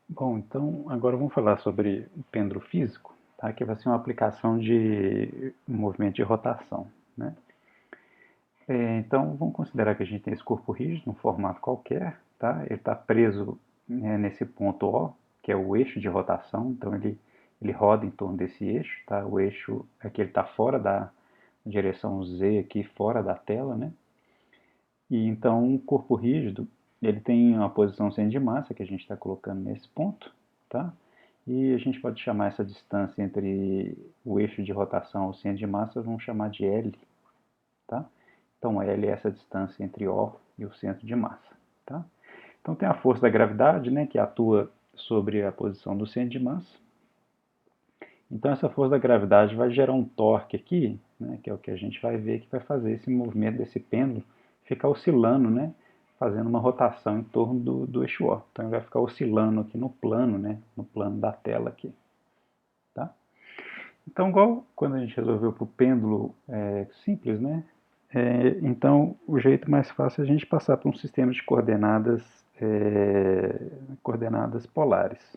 Bom, então agora vamos falar sobre o pêndulo físico, tá? Que vai ser uma aplicação de movimento de rotação, né? Então vamos considerar que a gente tem esse corpo rígido, um formato qualquer, tá? Ele está preso, né, nesse ponto O, que é o eixo de rotação, então ele roda em torno desse eixo, tá? O eixo aqui ele está fora da direção Z, aqui fora da tela, né? E então o corpo rígido ele tem uma posição centro de massa que a gente está colocando nesse ponto, tá? E a gente pode chamar essa distância entre o eixo de rotação e o centro de massa, vamos chamar de L, tá? Então L é essa distância entre O e o centro de massa, tá? Então tem a força da gravidade, né, que atua sobre a posição do centro de massa. Então essa força da gravidade vai gerar um torque aqui, né, que é o que a gente vai ver que vai fazer esse movimento desse pêndulo ficar oscilando, né, fazendo uma rotação em torno do eixo O. Então ele vai ficar oscilando aqui no plano, né, no plano da tela aqui, tá? Então igual quando a gente resolveu para o pêndulo simples, né, então o jeito mais fácil é a gente passar para um sistema de coordenadas polares,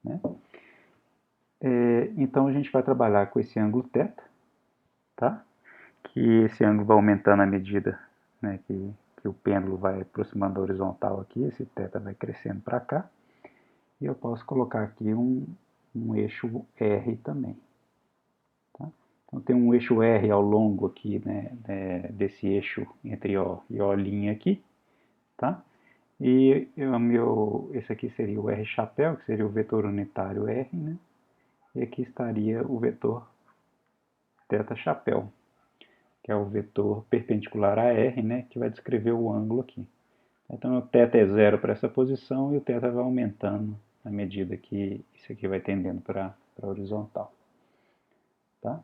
né? Então a gente vai trabalhar com esse ângulo θ, tá? Que esse ângulo vai aumentando à medida, né, que o pêndulo vai aproximando da horizontal aqui, esse θ vai crescendo para cá, e eu posso colocar aqui um eixo R também. Tá? Então tem um eixo R ao longo aqui, né, desse eixo entre O e O' aqui, tá? E esse aqui seria o R chapéu, que seria o vetor unitário R, né? E aqui estaria o vetor θ chapéu, que é o vetor perpendicular a R, né, que vai descrever o ângulo aqui. Então o θ é zero para essa posição e o θ vai aumentando à medida que isso aqui vai tendendo para a horizontal. Tá?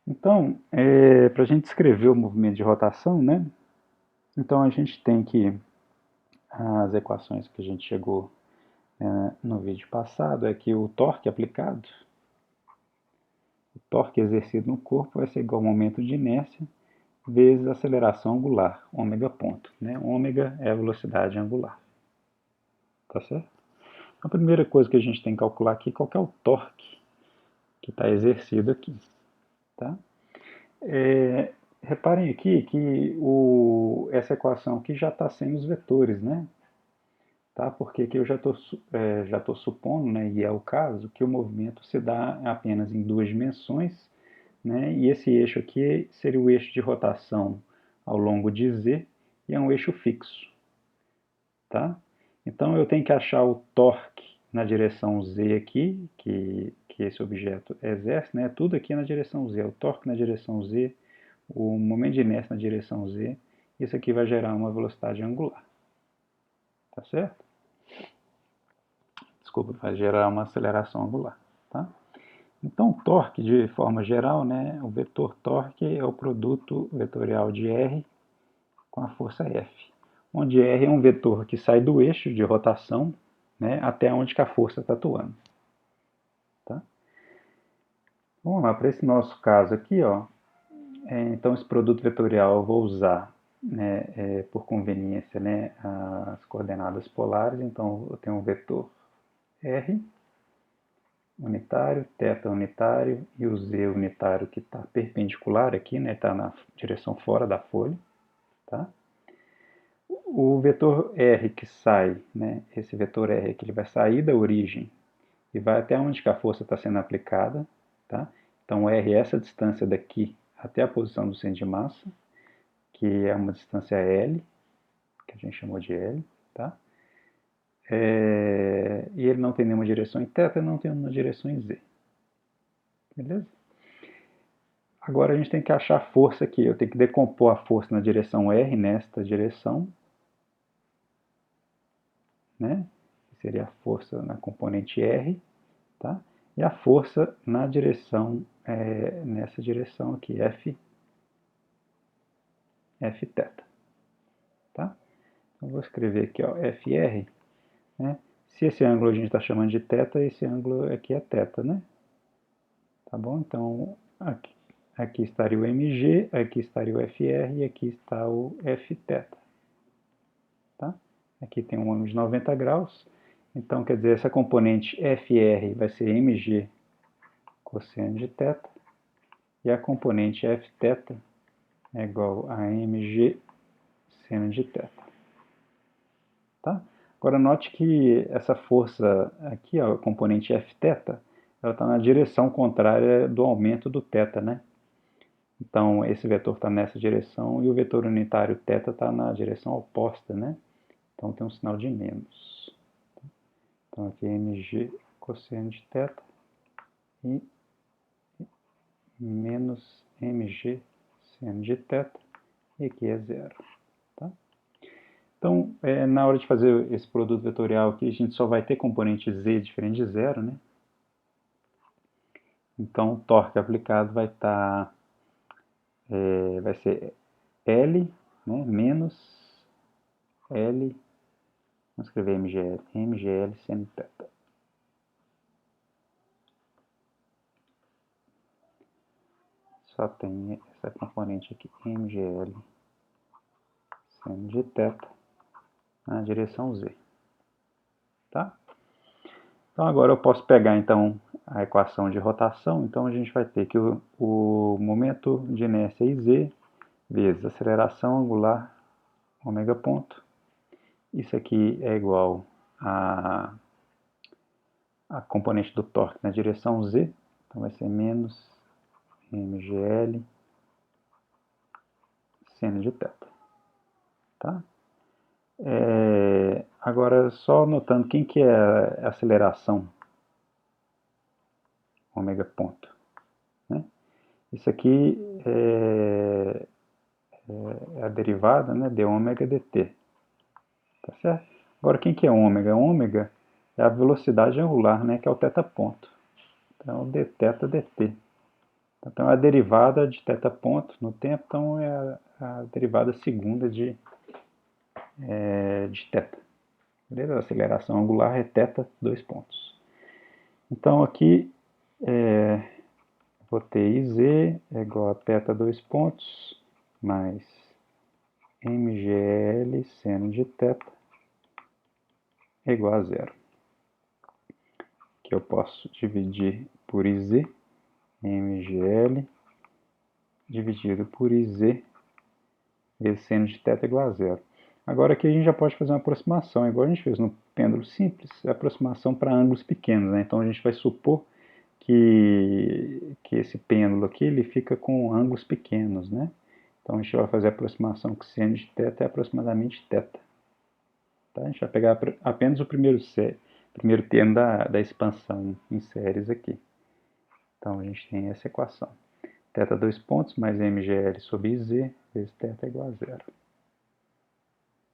Então, para a gente descrever o movimento de rotação, né, então a gente tem que as equações que a gente chegou no vídeo passado é que o torque aplicado, o torque exercido no corpo vai ser igual ao momento de inércia vezes a aceleração angular, ômega ponto. Né? Ômega é a velocidade angular. Tá certo? A primeira coisa que a gente tem que calcular aqui é qual que é o torque que está exercido aqui. Tá? Reparem aqui que essa equação aqui já está sem os vetores, né? Tá? Porque aqui eu já tô supondo, né, e é o caso, que o movimento se dá apenas em duas dimensões, né? E esse eixo aqui seria o eixo de rotação ao longo de Z e é um eixo fixo. Tá? Então eu tenho que achar o torque na direção Z aqui, que esse objeto exerce, né? Tudo aqui na direção Z, o torque na direção Z, o momento de inércia na direção Z, isso aqui vai gerar uma velocidade angular. Tá certo? Desculpa, vai gerar uma aceleração angular. Tá? Então, o torque, de forma geral, né, o vetor torque é o produto vetorial de R com a força F, onde R é um vetor que sai do eixo de rotação, né, até onde que a força está atuando. Tá? Vamos lá, para esse nosso caso aqui, ó, então esse produto vetorial eu vou usar, né, por conveniência, né, as coordenadas polares, então eu tenho um vetor R unitário, θ unitário e o Z unitário que está perpendicular aqui, né, está na direção fora da folha. Tá? O vetor R que sai, né, esse vetor R que ele vai sair da origem e vai até onde que a força está sendo aplicada. Tá? Então R é essa distância daqui até a posição do centro de massa, que é uma distância L, que a gente chamou de L. Tá? E ele não tem nenhuma direção em θ, não tem nenhuma direção em Z. Beleza? Agora a gente tem que achar a força aqui. Eu tenho que decompor a força na direção R, nesta direção, né? Que seria a força na componente R, tá? E a força na direção, nessa direção aqui, Fθ. Tá? Então vou escrever aqui, ó, FR, né? Se esse ângulo a gente está chamando de θ, esse ângulo aqui é θ, né? Tá bom? Então aqui estaria o MG, aqui estaria o FR e aqui está o Fθ. Tá? Aqui tem um ângulo de 90 graus Então, quer dizer, essa componente FR vai ser mg cosseno de θ, e a componente Fθ é igual a mg seno de θ. Tá? Agora, note que essa força aqui, ó, a componente Fθ, ela está na direção contrária do aumento do θ, né? Então, esse vetor está nessa direção e o vetor unitário θ está na direção oposta, né? Então, tem um sinal de menos. Então, aqui é mg cosseno de θ e menos mg seno de θ, e aqui é zero. Tá? Então, na hora de fazer esse produto vetorial aqui, a gente só vai ter componente z diferente de zero, né? Então, o torque aplicado vai estar, vai ser L, né, menos L, vamos escrever MGL, MGL seno θ. Só tem essa componente aqui, MGL seno de θ, na direção z. Tá? Então, agora eu posso pegar, então, a equação de rotação. Então, a gente vai ter que o momento de inércia IZ vezes aceleração angular ômega ponto. Isso aqui é igual a componente do torque na direção z. Então, vai ser menos mgl seno de θ. Tá? Agora, só notando quem que é a aceleração ômega ponto. Né? Isso aqui é a derivada, né, de ômega dt. Tá certo? Agora, quem que é ômega? Ômega é a velocidade angular, né, que é o θ ponto. Então, dθ dt. Então, é a derivada de θ ponto no tempo, então é a derivada segunda de θ. Beleza? A aceleração angular é θ, 2 pontos. Então, aqui, vou ter IZ é igual a θ, 2 pontos, mais mgl seno de θ é igual a zero. Que eu posso dividir por IZ, mgl, dividido por IZ, vezes seno de θ igual a zero. Agora aqui a gente já pode fazer uma aproximação, igual a gente fez no pêndulo simples, aproximação para ângulos pequenos, né? Então a gente vai supor que esse pêndulo aqui ele fica com ângulos pequenos, né? Então a gente vai fazer a aproximação que seno de θ é aproximadamente θ. Tá? A gente vai pegar apenas o primeiro termo da expansão em séries aqui. Então a gente tem essa equação. Θ 2 pontos mais mgl sobre iz vezes θ é igual a zero.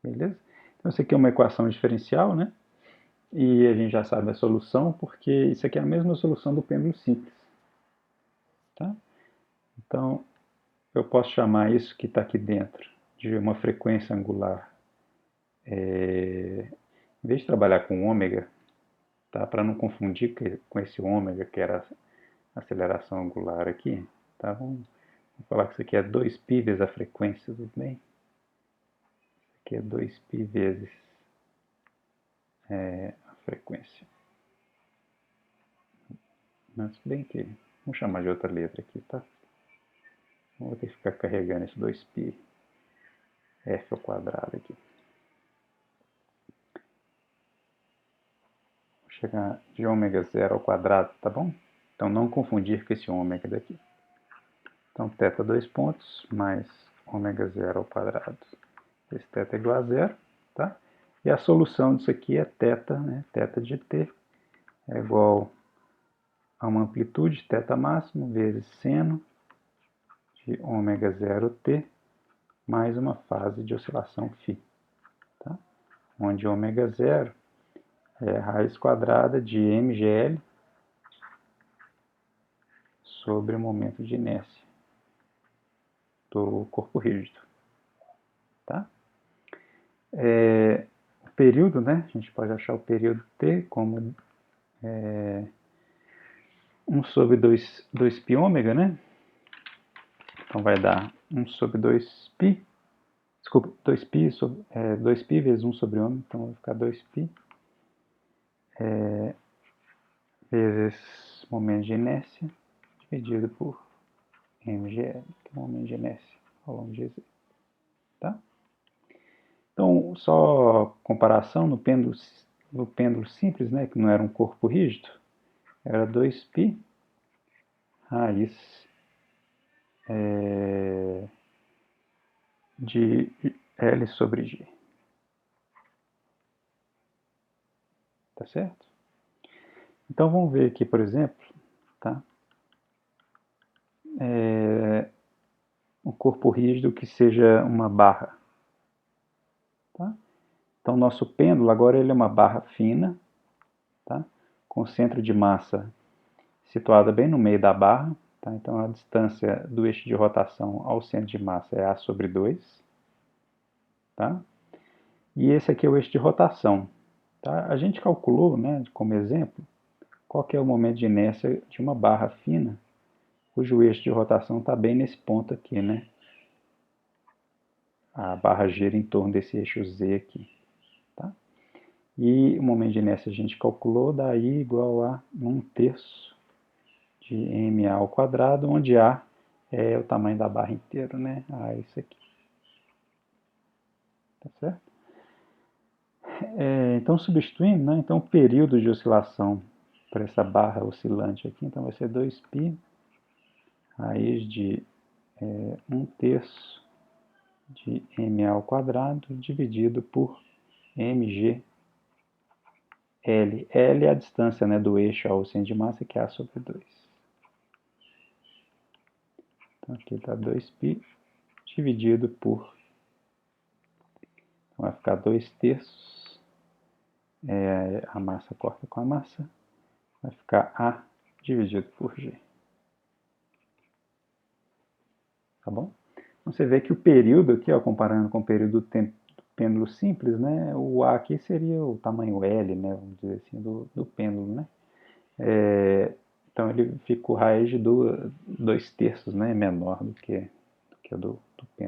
Beleza? Então isso aqui é uma equação diferencial, né? E a gente já sabe a solução, porque isso aqui é a mesma solução do pêndulo simples. Tá? Então, eu posso chamar isso que está aqui dentro de uma frequência angular. Em vez de trabalhar com ômega, tá? Para não confundir com esse ômega, que era a aceleração angular aqui, tá? Vamos falar que isso aqui é 2π vezes a frequência, tudo bem? Isso aqui é 2π vezes a frequência. Mas bem que... Vamos chamar de outra letra aqui, tá? Não vou ter que ficar carregando esse 2π f ao quadrado aqui. Vou chegar de ômega zero ao quadrado, tá bom? Então não confundir com esse ômega daqui. Então θ 2 pontos mais ômega zero ao quadrado. Esse θ é igual a zero, tá? E a solução disso aqui é θ, né? Θ de t é igual a uma amplitude θ máximo vezes seno de ômega zero t mais uma fase de oscilação φ, tá? Onde ômega zero é a raiz quadrada de mgl sobre o momento de inércia do corpo rígido. Tá? O período, né? A gente pode achar o período t como 1 sobre 2π ômega, né? Então vai dar 1 sobre 2π, desculpa, 2π vezes 1 sobre ômega, então vai ficar 2π vezes momento de inércia dividido por mgl, que é o momento de inércia ao longo de z. Tá? Então, só comparação no pêndulo simples, né, que não era um corpo rígido, era 2π raiz de L sobre G. Tá certo? Então, vamos ver aqui, por exemplo, tá? Um corpo rígido que seja uma barra. Tá? Então, nosso pêndulo agora ele é uma barra fina, tá? Com centro de massa situada bem no meio da barra. Tá? Então, a distância do eixo de rotação ao centro de massa é A sobre 2. Tá? E esse aqui é o eixo de rotação. Tá? A gente calculou, né, como exemplo, qual que é o momento de inércia de uma barra fina, cujo eixo de rotação está bem nesse ponto aqui, né? A barra gira em torno desse eixo Z aqui. Tá? E o momento de inércia a gente calculou, daí igual a 1/3 de MA ao quadrado, onde A é o tamanho da barra inteira, né? A é isso aqui. Tá certo? Então, substituindo, né? Então, o período de oscilação para essa barra oscilante aqui, então vai ser 2π raiz de 1/3 de MA ao quadrado dividido por mg L. L é a distância, né, do eixo ao centro de massa, que é A sobre 2. Então, aqui está 2π dividido por... Então, vai ficar 2/3. A massa corta com a massa. Vai ficar A dividido por G. Tá bom? Então, você vê que o período aqui, ó, comparando com o período do pêndulo simples, né, o A aqui seria o tamanho L, né, vamos dizer assim, do pêndulo, né? Então ele fica o raiz de 2/3, né, menor do que o do pêndulo.